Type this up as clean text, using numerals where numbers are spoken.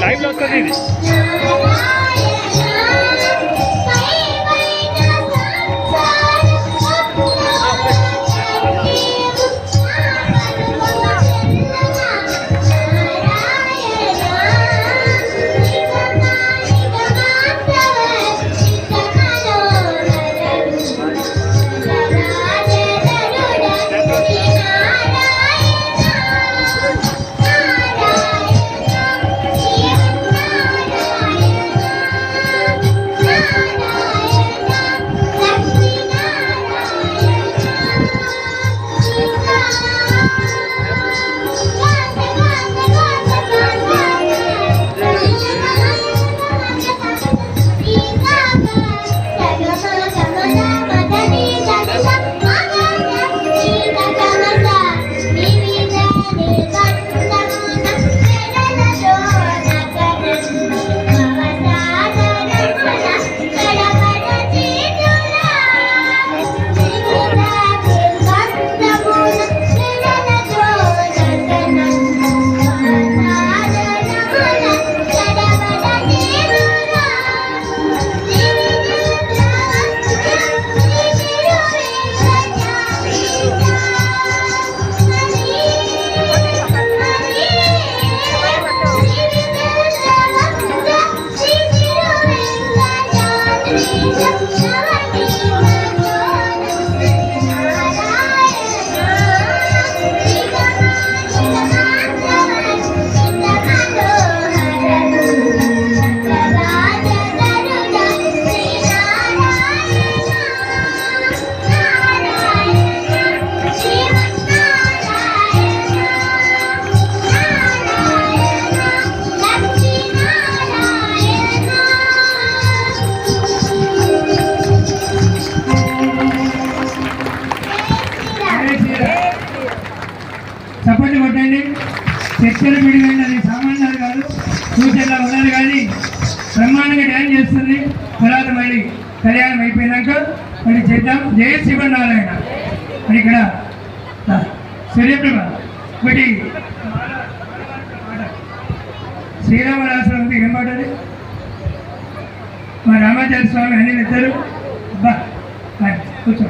Live loss कर दी చప్పట్లు కొట్టండి. చర్చలు విడిగండి, అది సామాన్యాలు కాదు, ఫ్యూచర్లో ఉన్నది కానీ బ్రహ్మాండంగా డ్యాన్స్ చేస్తుంది. తర్వాత మళ్ళీ కళ్యాణం అయిపోయినాక మళ్ళీ చేద్దాం. జయ శివనారాయణ మరి ఇక్కడ సూర్యప్రభ ఒకటి శ్రీరామరాశ్రం ఉంది. ఏం పాటది? మా రామాచార్య స్వామి అన్ని ఇద్దరు కూర్చో.